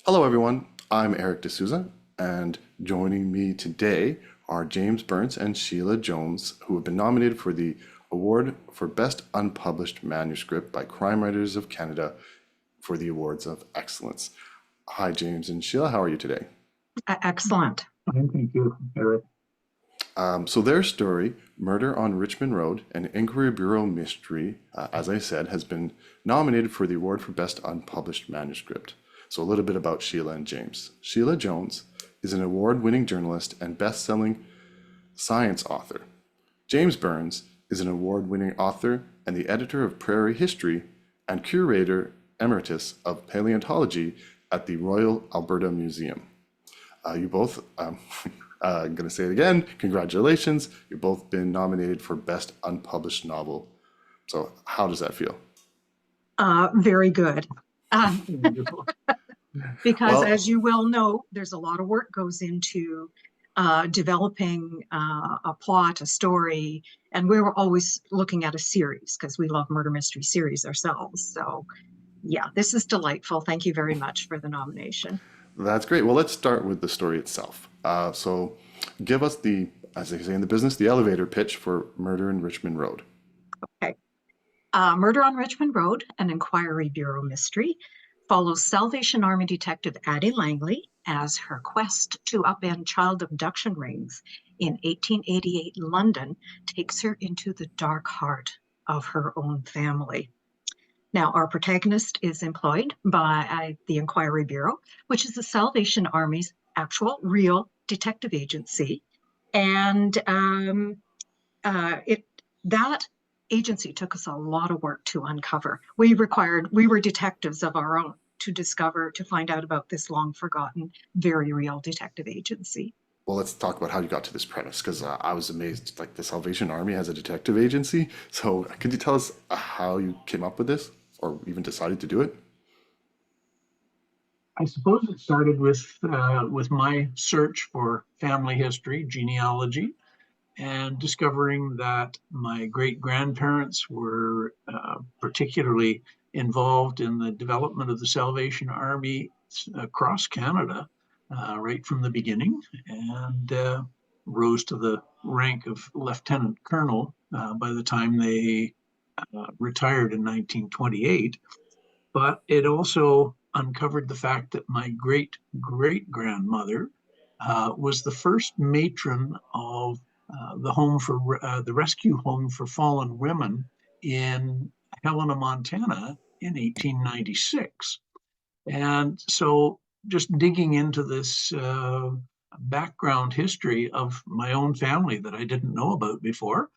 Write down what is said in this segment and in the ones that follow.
Hello, everyone. I'm Eric D'Souza, and joining me today are James Burns and Sheila Jones, who have been nominated for the award for Best Unpublished Manuscript by Crime Writers of Canada for the Awards of Excellence. Hi, James and Sheila. How are you today? Excellent. Fine, thank you, Eric. So their story, Murder on Richmond Road, an Enquiry Bureau mystery, as I said, has been nominated for the award for Best Unpublished Manuscript. So a little bit about Sheila and James. Sheila Jones is an award-winning journalist and best-selling science author. James Burns is an award-winning author and the editor of Prairie History and curator emeritus of paleontology at the Royal Alberta Museum. You both, I'm going to say it again, congratulations. You've both been nominated for Best Unpublished Novel. So how does that feel? Very good. Wonderful. Because Well, as you well know, there's a lot of work goes into developing a plot, a story, and we're always looking at a series because we love murder mystery series ourselves. So yeah, this is delightful. Thank you very much for the nomination. that's great. Well, let's start with the story itself. So give us the, as they say in the business, the elevator pitch for Murder in Richmond Road. Okay. Murder on Richmond Road, an Enquiry Bureau mystery, follows Salvation Army detective Addie Langley as her quest to upend child abduction rings in 1888 London takes her into the dark heart of her own family. Now, our protagonist is employed by the Enquiry Bureau, which is the Salvation Army's actual, real detective agency. And it that agency took us a lot of work to uncover. We were detectives of our own to discover, to find out about this long forgotten, very real detective agency. Well, let's talk about how you got to this premise because I was amazed. Like the Salvation Army has a detective agency. So could you tell us how you came up with this or even decided to do it? I suppose it started with my search for family history, genealogy, and discovering that my great grandparents were particularly involved in the development of the Salvation Army across Canada right from the beginning, and rose to the rank of lieutenant colonel by the time they retired in 1928. But it also uncovered the fact that my great great grandmother was the first matron of the rescue home for fallen women in Helena, Montana in 1896. And so just digging into this background history of my own family that I didn't know about before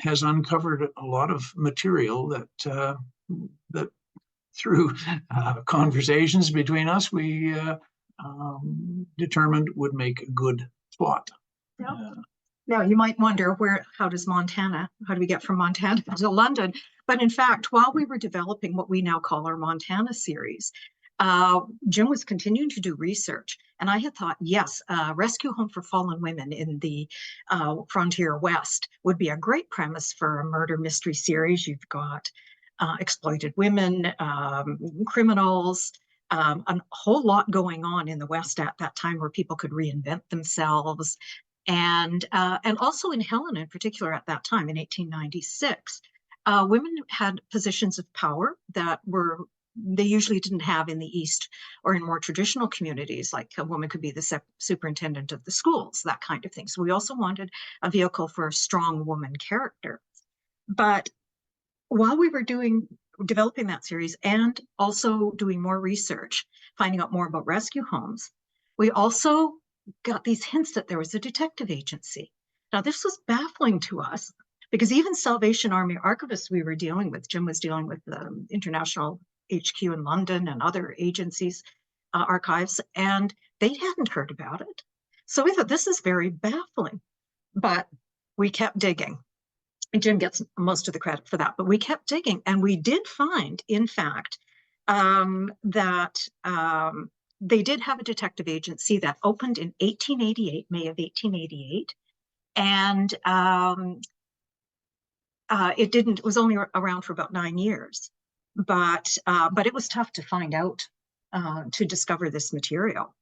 has uncovered a lot of material that through conversations between us, we determined would make a good plot. Yep. Uh, Now, you might wonder how do we get from Montana to London? But in fact, while we were developing what we now call our Montana series, Jim was continuing to do research. And I had thought, yes, Rescue Home for Fallen Women in the Frontier West would be a great premise for a murder mystery series. You've got exploited women, criminals, a whole lot going on in the West at that time where people could reinvent themselves. And also in Helena in particular at that time in 1896, women had positions of power that they usually didn't have in the East or in more traditional communities, like a woman could be the superintendent of the schools, that kind of thing. So we also wanted a vehicle for a strong woman character. But while we were developing that series and also doing more research, finding out more about rescue homes, we also got these hints that there was a detective agency. Now, this was baffling to us because even Salvation Army archivists we were dealing with, Jim was dealing with the International HQ in London and other agencies, archives, and they hadn't heard about it. So we thought this is very baffling, but we kept digging. Jim gets most of the credit for that, but we kept digging and we did find, in fact, that they did have a detective agency that opened in 1888, May of 1888, and it was only around for about 9 years, but it was tough to find out to discover this material.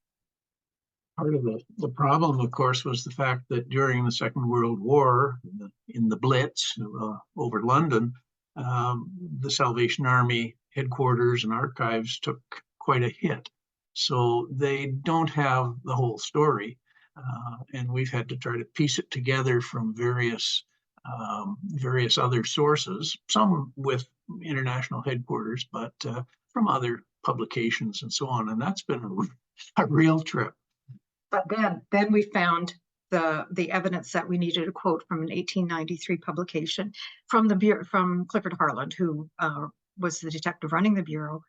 Part of the problem, of course, was the fact that during the Second World War, in the Blitz over London, the Salvation Army headquarters and archives took quite a hit. So they don't have the whole story. And we've had to try to piece it together from various other sources, some with international headquarters, but from other publications and so on. And that's been a real trip. But then we found the evidence that we needed a quote from an 1893 publication from the Bureau, from Clifford Harland, who was the detective running the Bureau.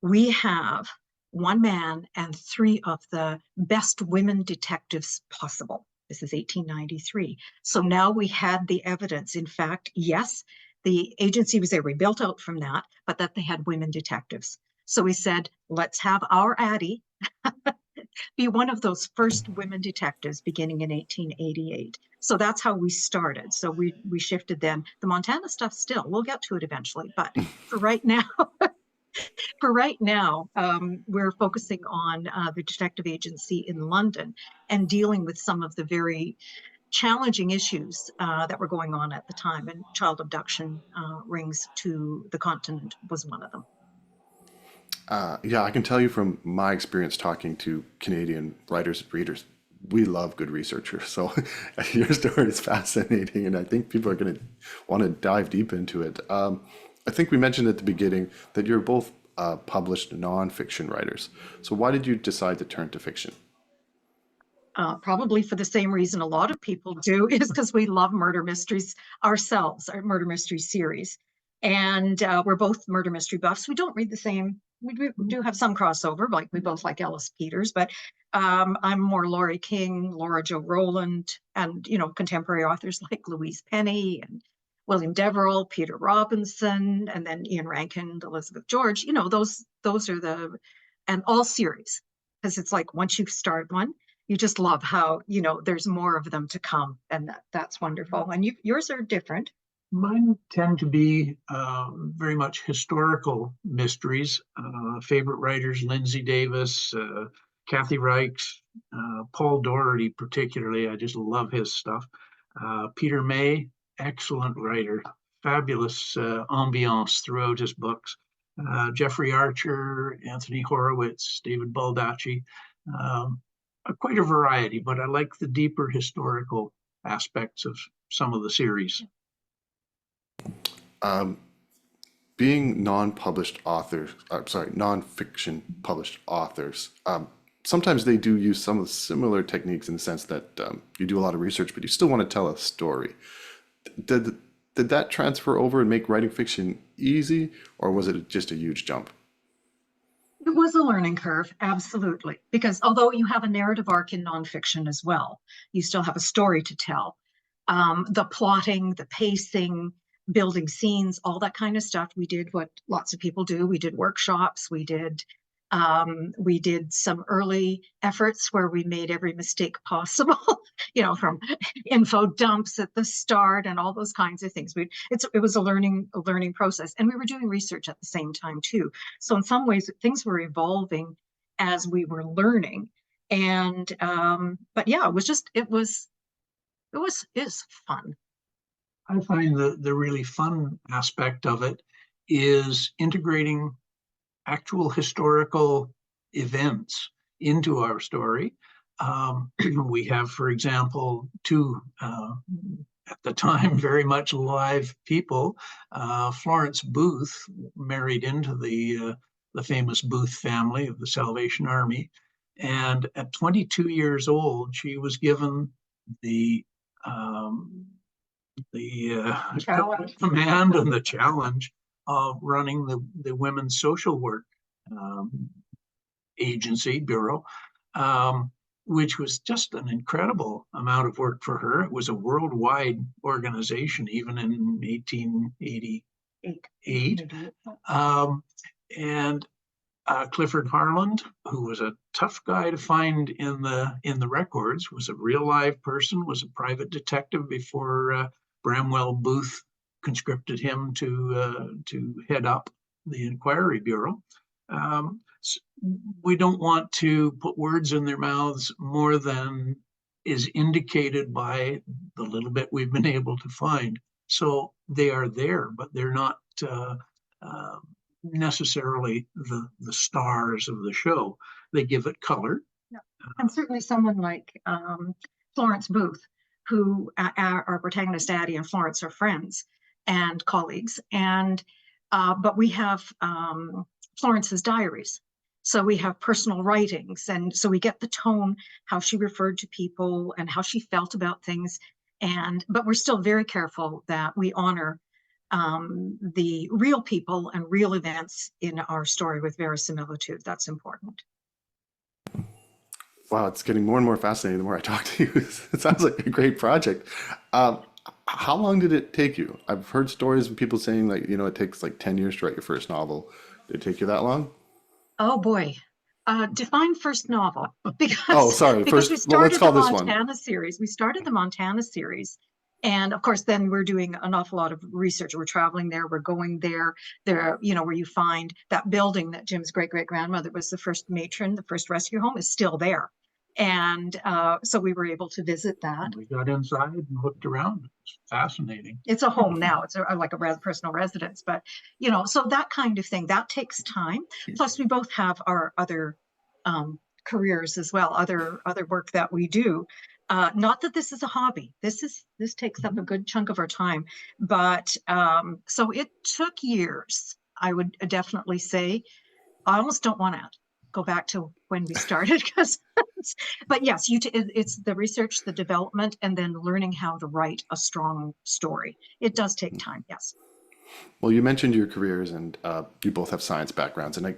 We have one man and 3 of the best women detectives possible. This is 1893. So now we had the evidence. In fact, yes, the agency was there. We built out from that, but that they had women detectives. So we said, let's have our Addie be one of those first women detectives beginning in 1888. So that's how we started. So we shifted then. The Montana stuff still, we'll get to it eventually, but for right now, we're focusing on the detective agency in London and dealing with some of the very challenging issues that were going on at the time, and child abduction rings to the continent was one of them. Yeah, I can tell you from my experience talking to Canadian writers and readers, we love good researchers. So your story is fascinating, and I think people are going to want to dive deep into it. I think we mentioned at the beginning that you're both published nonfiction writers. So why did you decide to turn to fiction? Probably for the same reason a lot of people do, is because we love murder mysteries ourselves, our murder mystery series. And we're both murder mystery buffs. We don't read the same. We do have some crossover, like we both like Ellis Peters, but I'm more Laurie King, Laura Jo Rowland, and, you know, contemporary authors like Louise Penny and William Deverell, Peter Robinson, and then Ian Rankin, Elizabeth George. You know, those are and all series, because it's like once you start one, you just love how, you know, there's more of them to come, and that's wonderful. And yours are different. Mine tend to be very much historical mysteries. Favorite writers, Lindsay Davis, Kathy Reichs, Paul Doherty particularly. I just love his stuff. Peter May, excellent writer. Fabulous ambiance throughout his books. Jeffrey Archer, Anthony Horowitz, David Baldacci. Quite a variety, but I like the deeper historical aspects of some of the series. Being non-published authors, non-fiction published authors, sometimes they do use some of the similar techniques in the sense that you do a lot of research, but you still want to tell a story. Did that transfer over and make writing fiction easy, or was it just a huge jump? It was a learning curve, absolutely. Because although you have a narrative arc in nonfiction as well, you still have a story to tell. The plotting, the pacing, building scenes, all that kind of stuff. We did what lots of people do. We did workshops. We did some early efforts where we made every mistake possible, you know, from info dumps at the start and all those kinds of things. It was a learning process, and we were doing research at the same time too. So in some ways, things were evolving as we were learning. And but yeah, it was fun. I find the really fun aspect of it is integrating actual historical events into our story. We have, for example, 2 at the time very much alive people. Florence Booth married into the famous Booth family of the Salvation Army, and at 22 years old, she was given the command and the challenge of running the women's social work agency, bureau, which was just an incredible amount of work for her. It was a worldwide organization, even in 1888. And Clifford Harland, who was a tough guy to find in the records, was a real live person, was a private detective before Bramwell Booth conscripted him to head up the Enquiry Bureau. we don't want to put words in their mouths more than is indicated by the little bit we've been able to find. So they are there, but they're not necessarily the stars of the show. They give it color. Yeah. And certainly someone like Florence Booth, who our protagonist Addie and Florence are friends and colleagues. And but we have Florence's diaries. So we have personal writings, and so we get the tone, how she referred to people and how she felt about things. But we're still very careful that we honor the real people and real events in our story with verisimilitude. That's important. Wow, it's getting more and more fascinating the more I talk to you. It sounds like a great project. How long did it take you? I've heard stories of people saying like, it takes like 10 years to write your first novel. Did it take you that long? Oh boy. Define first novel, because Oh, sorry. because we First, well, let's started the call this one. Montana series. We started the Montana series, and of course, then we're doing an awful lot of research. We're traveling there. We're going there. Where you find that building that Jim's great-great-grandmother was the first matron, the first rescue home, is still there, and so we were able to visit that. We got inside and looked around. It's fascinating. It's a home now. It's like a personal residence, but so that kind of thing, that takes time. Plus, we both have our other careers as well, other work that we do. Not that this is a hobby. This takes up a good chunk of our time, but so it took years. I would definitely say. I almost don't want to go back to when we started, but yes, it's the research, the development, and then learning how to write a strong story. It does take time, yes. Well, you mentioned your careers, and you both have science backgrounds, and I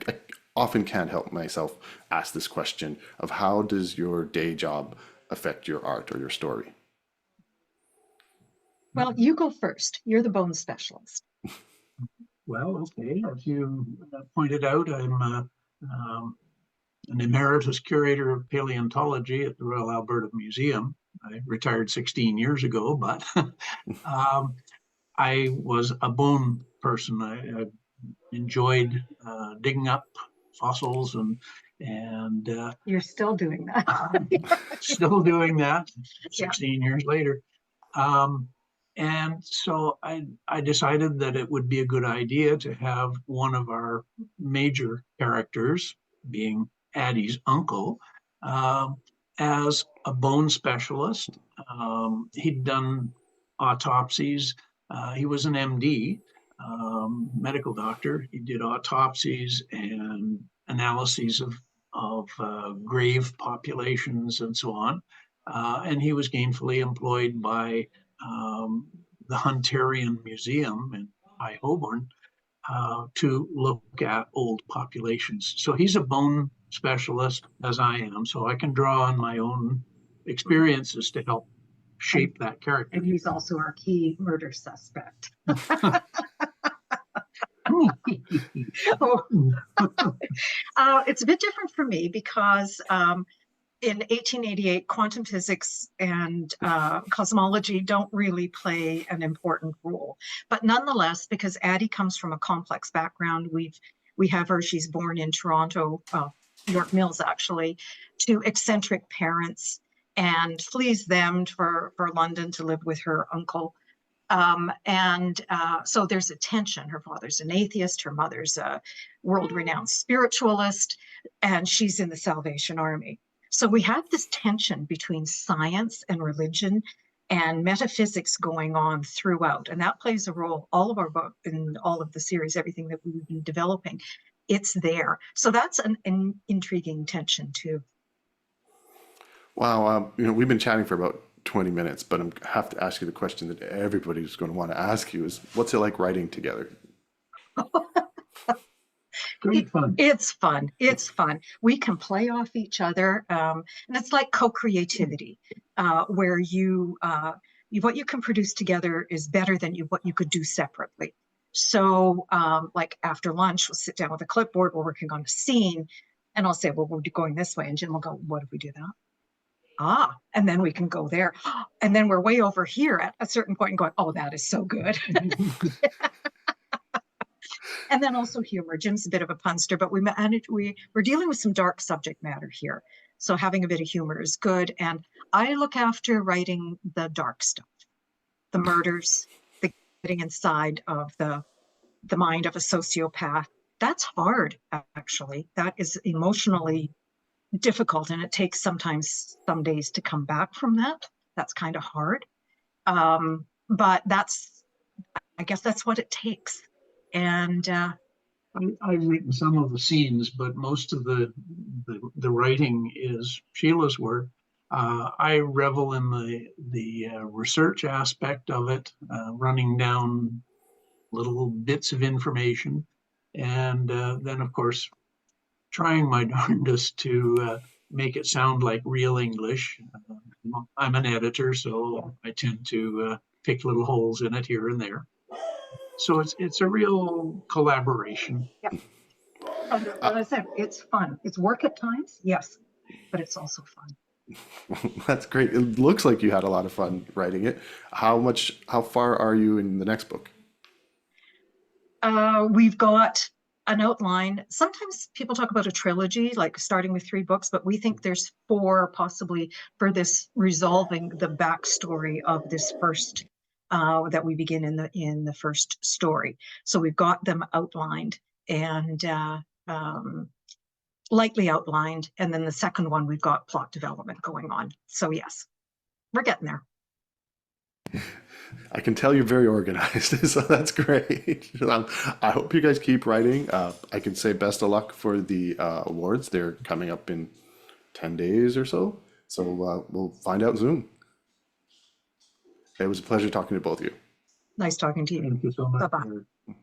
often can't help myself ask this question of how does your day job affect your art or your story? Well, you go first. You're the bone specialist. Well, okay. As you pointed out, I'm an emeritus curator of paleontology at the Royal Alberta Museum. I retired 16 years ago, but I was a bone person. I enjoyed digging up fossils and you're still doing that. still doing that 16 years later. And so I decided that it would be a good idea to have one of our major characters, being Addie's uncle, as a bone specialist. He'd done autopsies. He was an MD, medical doctor. He did autopsies and analyses of grave populations and so on. And he was gainfully employed by the Hunterian Museum in High Holborn to look at old populations. So he's a bone specialist, as I am, so I can draw on my own experiences to help shape that character. And he's also our key murder suspect. It's a bit different for me because in 1888, quantum physics and cosmology don't really play an important role. But nonetheless, because Addie comes from a complex background, we have her, she's born in Toronto, York Mills actually, to eccentric parents, and flees them for London to live with her uncle. So there's a tension. Her father's an atheist, her mother's a world-renowned spiritualist, and she's in the Salvation Army. So we have this tension between science and religion and metaphysics going on throughout, and that plays a role. All of our book in all of the series, everything that we've been developing, it's there. So that's an intriguing tension too. Wow, we've been chatting for about 20 minutes, but I have to ask you the question that everybody's going to want to ask you is, what's it like writing together? Great fun. It's fun. It's fun. We can play off each other, and it's like co-creativity, where what you can produce together is better than what you could do separately. So, like after lunch, we'll sit down with a clipboard. We're working on a scene, and I'll say, "Well, we're going this way," and Jim will go, "What if we do that?" And then we can go there, and then we're way over here at a certain point and going, "Oh, that is so good." And then also humor. Jim's a bit of a punster, but we're dealing with some dark subject matter here. So having a bit of humor is good. And I look after writing the dark stuff, the murders, the getting inside of the mind of a sociopath. That's hard, actually. That is emotionally difficult, and it takes sometimes some days to come back from that. That's kind of hard. But I guess that's what it takes. And I've written some of the scenes, but most of the writing is Sheila's work. I revel in the research aspect of it, running down little bits of information, and then of course trying my darndest to make it sound like real English. I'm an editor, so I tend to pick little holes in it here and there. So it's a real collaboration. yeah, as I said, it's fun. It's work at times, yes, but it's also fun. That's great. It looks like you had a lot of fun writing it. How far are you in the next book? We've got an outline. Sometimes people talk about a trilogy, like starting with 3 books, but we think there's 4 possibly for this resolving the backstory of this first that we begin in the first story. So we've got them outlined and lightly outlined, and then the second one we've got plot development going on. So yes, we're getting there. I can tell you're very organized, so that's great. I hope you guys keep writing. I can say best of luck for the awards. They're coming up in 10 days or so. So we'll find out soon. It was a pleasure talking to both of you. Nice talking to you. Thank you so much. Bye-bye.